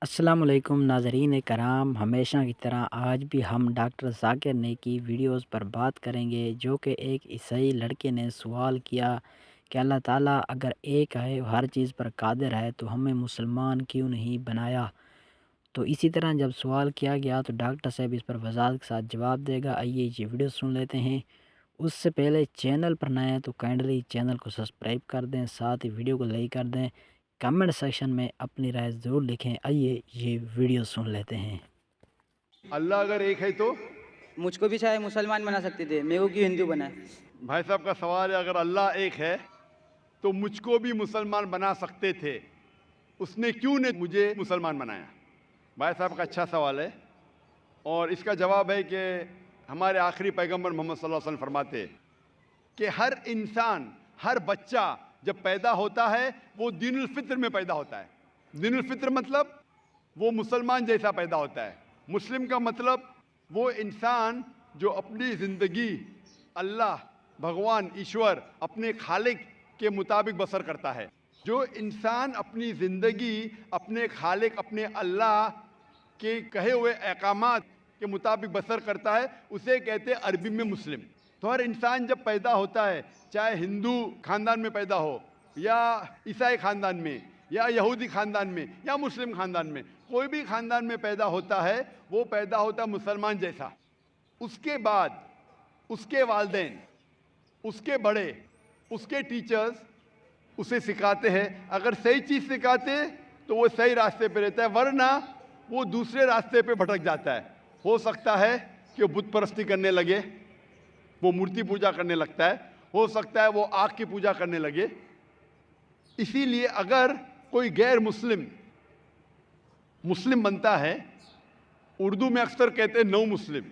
अस्सलामुअलैकुम नाज़रीन कराम, हमेशा की तरह आज भी हम डॉक्टर ज़ाकिर नाइक की वीडियोस पर बात करेंगे, जो कि एक ईसाई लड़के ने सवाल किया कि अल्लाह ताला अगर एक है, हर चीज़ पर कादिर है, तो हमें मुसलमान क्यों नहीं बनाया। तो इसी तरह जब सवाल किया गया तो डॉक्टर साहब इस पर वज़ाहत के साथ जवाब देगा। आइए ये वीडियो सुन लेते हैं। उससे पहले चैनल पर नए हैं तो काइंडली चैनल को सब्सक्राइब कर दें, साथ ही वीडियो को लाइक कर दें। कमेंट सेक्शन में अपनी राय ज़रूर लिखें। आइए ये वीडियो सुन लेते हैं। अल्लाह अगर एक है तो मुझको भी चाहे मुसलमान बना सकते थे, मेरे को क्यों हिंदू बनाए? भाई साहब का सवाल है, अगर अल्लाह एक है तो मुझको भी मुसलमान बना सकते थे, उसने क्यों ने मुझे मुसलमान बनाया। भाई साहब का अच्छा सवाल है और इसका जवाब है कि हमारे आखिरी पैगंबर मोहम्मद सल्लल्लाहु अलैहि वसल्लम फरमाते हैं कि हर इंसान, हर बच्चा जब पैदा होता है वो दीनुल फित्र में पैदा होता है। दीनुल फित्र मतलब वो मुसलमान जैसा पैदा होता है। मुस्लिम का मतलब वो इंसान जो अपनी ज़िंदगी अल्लाह, भगवान, ईश्वर, अपने खालिक के मुताबिक बसर करता है। जो इंसान अपनी ज़िंदगी अपने खालिक, अपने अल्लाह के कहे हुए अहकामात के मुताबिक बसर करता है, उसे कहते हैं अरबी में मुस्लिम। तो हर इंसान जब पैदा होता है, चाहे हिंदू ख़ानदान में पैदा हो या ईसाई ख़ानदान में या यहूदी ख़ानदान में या मुस्लिम ख़ानदान में, कोई भी ख़ानदान में पैदा होता है, वो पैदा होता है मुसलमान जैसा। उसके बाद उसके वालिदैन, उसके बड़े, उसके टीचर्स उसे सिखाते हैं। अगर सही चीज़ सिखाते तो वो सही रास्ते पे रहता है, वरना वो दूसरे रास्ते पे भटक जाता है। हो सकता है कि वो बुत परस्ती करने लगे, वो मूर्ति पूजा करने लगता है, हो सकता है वो आग की पूजा करने लगे। इसीलिए अगर कोई गैर मुस्लिम मुस्लिम बनता है, उर्दू में अक्सर कहते हैं नो मुस्लिम,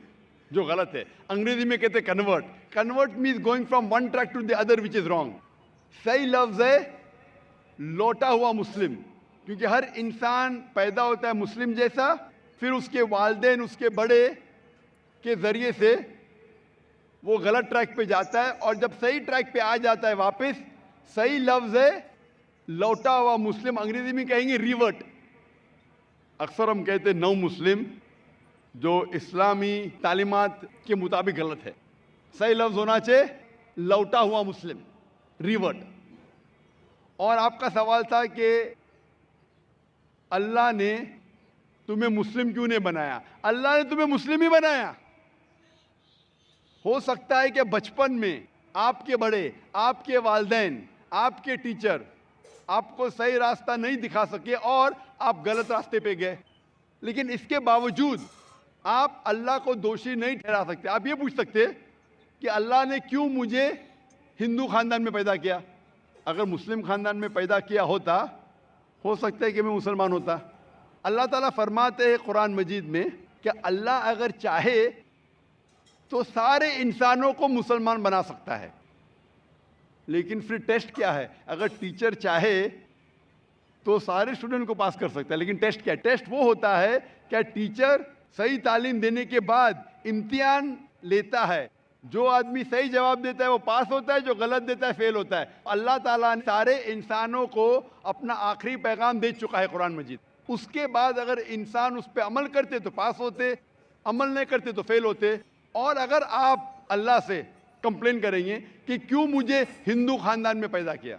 जो गलत है। अंग्रेजी में कहते हैं convert. Convert means going from one track to the other, which is wrong. सही लफ्ज है लौटा हुआ मुस्लिम, क्योंकि हर इंसान पैदा होता है मुस्लिम जैसा, फिर उसके वालिदैन, उसके बड़े के जरिए से वो गलत ट्रैक पे जाता है, और जब सही ट्रैक पे आ जाता है वापस, सही लफ्ज है लौटा हुआ मुस्लिम। अंग्रेजी में कहेंगे रिवर्ट। अक्सर हम कहते हैं नौ मुस्लिम, जो इस्लामी तालीमात के मुताबिक गलत है। सही लफ्ज होना चाहिए लौटा हुआ मुस्लिम, रिवर्ट। और आपका सवाल था कि अल्लाह ने तुम्हें मुस्लिम क्यों नहीं बनाया। अल्लाह ने तुम्हें मुस्लिम ही बनाया। हो सकता है कि बचपन में आपके बड़े, आपके वालिदैन, आपके टीचर आपको सही रास्ता नहीं दिखा सके और आप गलत रास्ते पे गए, लेकिन इसके बावजूद आप अल्लाह को दोषी नहीं ठहरा सकते। आप ये पूछ सकते कि अल्लाह ने क्यों मुझे हिंदू खानदान में पैदा किया। अगर मुस्लिम खानदान में पैदा किया होता, हो सकता है कि मैं मुसलमान होता। अल्लाह ताला फरमाते हैं कुरान मजीद में कि अल्लाह अगर चाहे तो सारे इंसानों को मुसलमान बना सकता है, लेकिन फिर टेस्ट क्या है। अगर टीचर चाहे तो सारे स्टूडेंट को पास कर सकता है, लेकिन टेस्ट क्या है। टेस्ट वो होता है क्या टीचर सही तालीम देने के बाद इम्तिहान लेता है। जो आदमी सही जवाब देता है वो पास होता है, जो गलत देता है फेल होता है। अल्लाह ताला ने सारे इंसानों को अपना आखिरी पैगाम दे चुका है कुरान मजीद। उसके बाद अगर इंसान उस पर अमल करते तो पास होते, अमल नहीं करते तो फेल होते। और अगर आप अल्लाह से कंप्लेन करेंगे कि क्यों मुझे हिंदू खानदान में पैदा किया,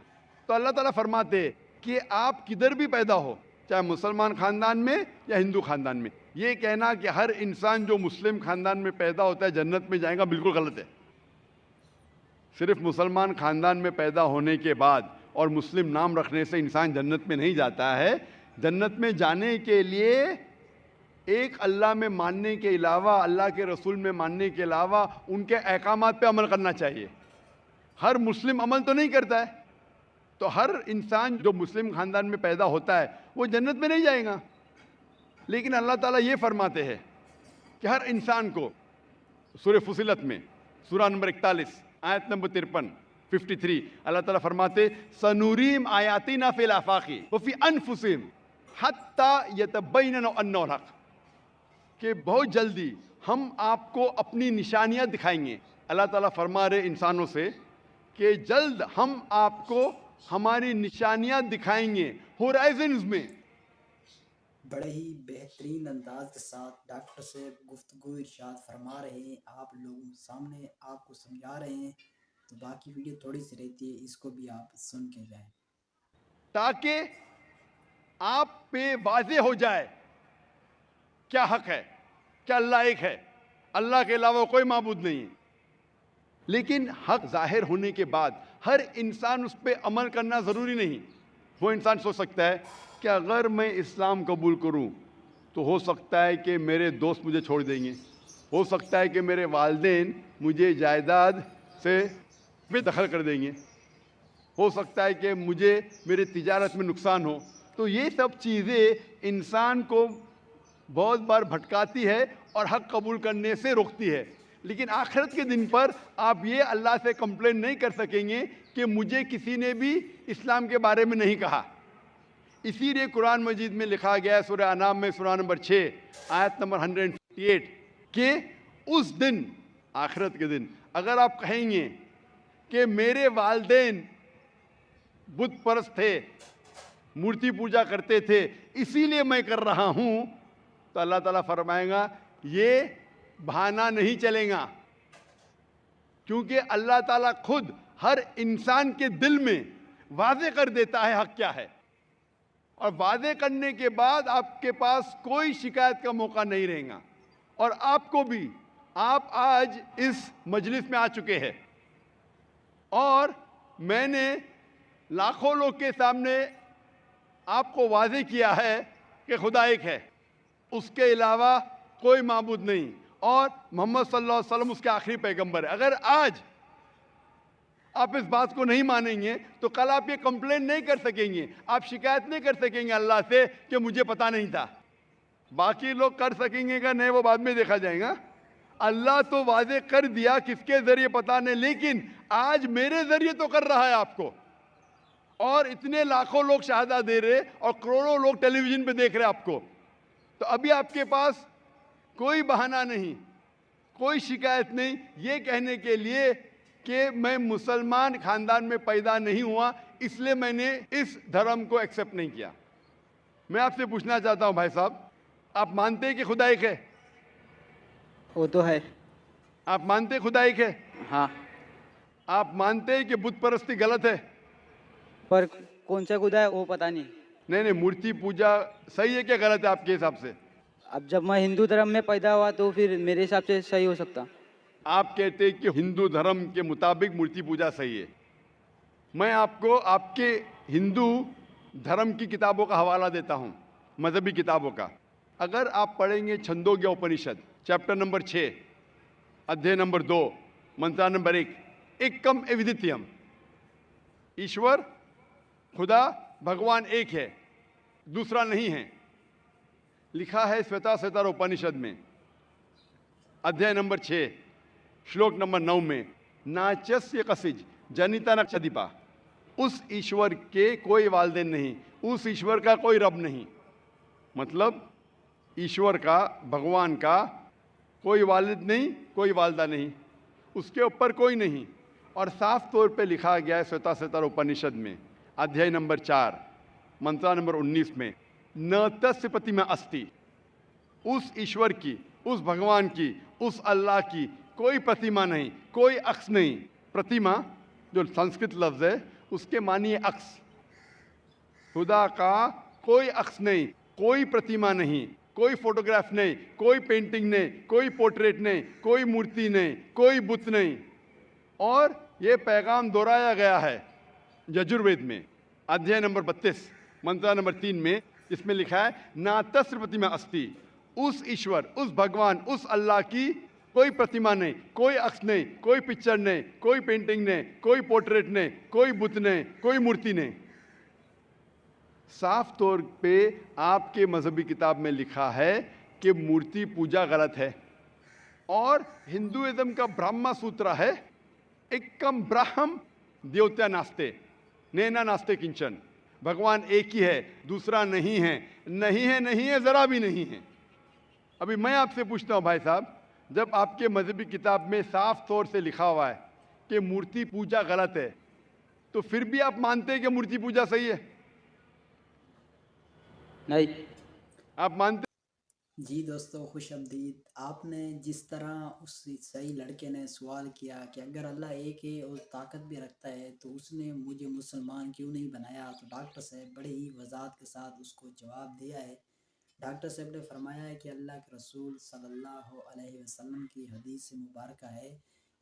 तो अल्लाह ताला फरमाते कि आप किधर भी पैदा हो, चाहे मुसलमान खानदान में या हिंदू खानदान में, ये कहना कि हर इंसान जो मुस्लिम खानदान में पैदा होता है जन्नत में जाएगा, बिल्कुल गलत है। सिर्फ मुसलमान खानदान में पैदा होने के बाद और मुस्लिम नाम रखने से इंसान जन्नत में नहीं जाता है। जन्नत में जाने के लिए एक अल्लाह में मानने के अलावा, अल्लाह के रसूल में मानने के अलावा उनके अहकामात पे अमल करना चाहिए। हर मुस्लिम अमल तो नहीं करता है, तो हर इंसान जो मुस्लिम खानदान में पैदा होता है वो जन्नत में नहीं जाएगा। लेकिन अल्लाह ताला ये फरमाते हैं कि हर इंसान को, सूरह फुसिलत में सूरा नंबर 41 आयत नंबर 53 53, अल्लाह ताला फरमाते सनूरीम आयातिना फिल आफाकी व फी अनफुसिहिम हत्ता यतबय्यन अन्नहुल हक, कि बहुत जल्दी हम आपको अपनी निशानियां दिखाएंगे। अल्लाह ताला फरमा रहे इंसानों से कि जल्द हम आपको हमारी निशानियां दिखाएंगे होराइजन्स में, बड़े ही बेहतरीन अंदाज के साथ डॉक्टर साहब गुफ्तगू इरशाद फरमा रहे हैं, आप लोगों के सामने आपको समझा रहे हैं। तो बाकी वीडियो थोड़ी सी रहती है, इसको भी आप सुन के जाएं। ताकि आप पे वाजे हो जाए क्या हक है, क्या अल्लाह एक है, अल्लाह के अलावा कोई माबूद नहीं है। लेकिन हक जाहिर होने के बाद हर इंसान उस पर अमल करना ज़रूरी नहीं। वो इंसान सोच सकता है कि अगर मैं इस्लाम कबूल करूं तो हो सकता है कि मेरे दोस्त मुझे छोड़ देंगे, हो सकता है कि मेरे वालिदैन मुझे जायदाद से बेदखल कर देंगे, हो सकता है कि मुझे मेरे तिजारत में नुकसान हो। तो ये सब चीज़ें इंसान को बहुत बार भटकाती है और हक कबूल करने से रोकती है। लेकिन आखिरत के दिन पर आप ये अल्लाह से कंप्लेन नहीं कर सकेंगे कि मुझे किसी ने भी इस्लाम के बारे में नहीं कहा। इसीलिए कुरान मजीद में लिखा गया है सूरह अनाम में सूरह नंबर 6 आयत नंबर 158 कि उस दिन, आखिरत के दिन, अगर आप कहेंगे कि मेरे वालिदैन बुत परस्त थे, मूर्ति पूजा करते थे, इसीलिए मैं कर रहा हूं, तो अल्लाह ताला फरमाएगा ये बहाना नहीं चलेगा, क्योंकि अल्लाह ताला खुद हर इंसान के दिल में वाज़े कर देता है हक क्या है। और वादे करने के बाद आपके पास कोई शिकायत का मौका नहीं रहेगा। और आपको भी, आप आज इस मजलिस में आ चुके हैं और मैंने लाखों लोग के सामने आपको वादे किया है कि खुदा एक है, उसके अलावा कोई माबूद नहीं और मोहम्मद सल्लल्लाहु अलैहि वसल्लम उसके आखिरी पैगंबर है। अगर आज आप इस बात को नहीं मानेंगे तो कल आप ये कंप्लेन नहीं कर सकेंगे, आप शिकायत नहीं कर सकेंगे अल्लाह से कि मुझे पता नहीं था। बाकी लोग कर सकेंगे क्या नहीं, वो बाद में देखा जाएगा। अल्लाह तो वादे कर दिया, किसके जरिए पता नहीं, लेकिन आज मेरे जरिए तो कर रहा है आपको। और इतने लाखों लोग शहादा दे रहे और करोड़ों लोग टेलीविजन पे देख रहे आपको। तो अभी आपके पास कोई बहाना नहीं, कोई शिकायत नहीं ये कहने के लिए कि मैं मुसलमान खानदान में पैदा नहीं हुआ इसलिए मैंने इस धर्म को एक्सेप्ट नहीं किया। मैं आपसे पूछना चाहता हूं भाई साहब, आप मानते हैं कि खुदा एक है? वो तो है। आप मानते हैं खुदा एक है? हाँ। आप मानते हैं कि बुत परस्ती गलत है? पर कौन सा खुदा है वो पता नहीं। नहीं नहीं, मूर्ति पूजा सही है क्या गलत है आपके हिसाब से? अब जब मैं हिंदू धर्म में पैदा हुआ तो फिर मेरे हिसाब से सही हो सकता। आप कहते हैं कि हिंदू धर्म के मुताबिक मूर्ति पूजा सही है। मैं आपको आपके हिंदू धर्म की किताबों का हवाला देता हूं, मजहबी किताबों का। अगर आप पढ़ेंगे छंदोग्य उपनिषद चैप्टर नंबर 6 अध्याय नंबर 2 मंत्र नंबर 1, एकम एविदित्यम, ईश्वर खुदा भगवान एक है, दूसरा नहीं है, लिखा है श्वेता श्वेतार उपनिषद में अध्याय नंबर 6 श्लोक नंबर 9 में, नाचस्य कसिज जनिता नक्षदिपा, उस ईश्वर के कोई वालिदैन नहीं, उस ईश्वर का कोई रब नहीं। मतलब ईश्वर का, भगवान का कोई वालिद नहीं, कोई वालदा नहीं, उसके ऊपर कोई नहीं। और साफ तौर पे लिखा गया है श्वेता श्वेतार उपनिषद में अध्याय नंबर 4 मंत्र नंबर 19 में, न तस्य प्रतिमा अस्ति, उस ईश्वर की, उस भगवान की, उस अल्लाह की कोई प्रतिमा नहीं, कोई अक्स नहीं। प्रतिमा जो संस्कृत लफ्ज है उसके मानिए अक्स। खुदा का कोई अक्स नहीं, कोई प्रतिमा नहीं, कोई फोटोग्राफ नहीं, कोई पेंटिंग नहीं, कोई पोर्ट्रेट नहीं, कोई मूर्ति नहीं, कोई बुत नहीं। और ये पैगाम दोहराया गया है यजुर्वेद में अध्याय नंबर 32 मंत्र नंबर 3 में, जिसमें लिखा है ना तस्य प्रतिमा अस्ति, उस ईश्वर, उस भगवान, उस अल्लाह की कोई प्रतिमा नहीं, कोई अक्स नहीं, कोई पिक्चर नहीं, कोई पेंटिंग नहीं, कोई पोर्ट्रेट नहीं, कोई बुत नहीं, कोई मूर्ति नहीं। साफ तौर पे आपके मजहबी किताब में लिखा है कि मूर्ति पूजा गलत है। और हिंदुइज्म का ब्रह्मा सूत्र है, एकम ब्रह्म देवता नास्ते नैना नास्ते किंचन, भगवान एक ही है, दूसरा नहीं है, नहीं है, नहीं है, जरा भी नहीं है। अभी मैं आपसे पूछता हूं भाई साहब, जब आपके मजहबी किताब में साफ तौर से लिखा हुआ है कि मूर्ति पूजा गलत है, तो फिर भी आप मानते हैं कि मूर्ति पूजा सही है? नहीं। आप मानते? जी दोस्तों, खुशामदीद। आपने जिस तरह उस सही लड़के ने सवाल किया कि अगर अल्लाह एक है और ताकत भी रखता है तो उसने मुझे मुसलमान क्यों नहीं बनाया, तो डॉक्टर साहब बड़े ही वजाहत के साथ उसको जवाब दिया है। डॉक्टर साहब ने फरमाया है कि अल्लाह के रसूल सल्लल्लाहु अलैहि वसल्लम की हदीस से मुबारक है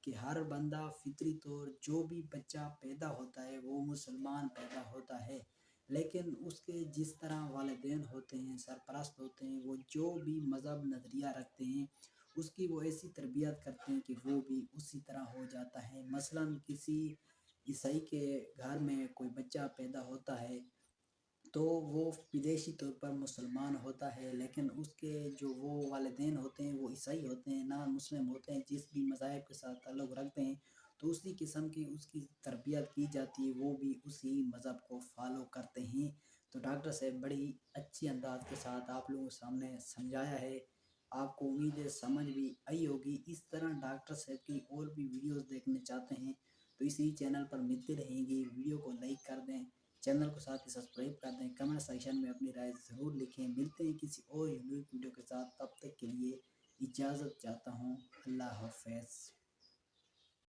कि हर बंदा फितरी तौर जो भी बच्चा पैदा होता है वो मुसलमान पैदा होता है, लेकिन उसके जिस तरह वालिदैन होते हैं, सरपरस्त होते हैं, वो जो भी मज़हब नज़रिया रखते हैं उसकी वो ऐसी तरबियत करते हैं कि वो भी उसी तरह हो जाता है। मसलन किसी ईसाई के घर में कोई बच्चा पैदा होता है तो वो विदेशी तौर पर मुसलमान होता है, लेकिन उसके जो वो वालिदैन होते हैं वो ईसाई होते हैं, ना मुस्लिम होते हैं, जिस भी मज़ाहिब के साथ ताल्लुक़ रखते हैं तो उसी किस्म की उसकी तरबियत की जाती है, वो भी उसी मज़हब को फ़ॉलो करते हैं। तो डॉक्टर साहब बड़ी अच्छी अंदाज़ के साथ आप लोगों के सामने समझाया है, आपको उम्मीद है समझ भी आई होगी। इस तरह डॉक्टर साहब की और भी वीडियोज़ देखने चाहते हैं तो इसी चैनल पर मिलती रहेंगी। वीडियो को लाइक कर दें, चैनल को साथ ही सब्सक्राइब कर दें, कमेंट सेक्शन में अपनी राय ज़रूर लिखें। मिलते हैं किसी और यूनिक वीडियो के साथ, तब तक के लिए इजाज़त चाहता हूँ। अल्लाह हाफ़िज़।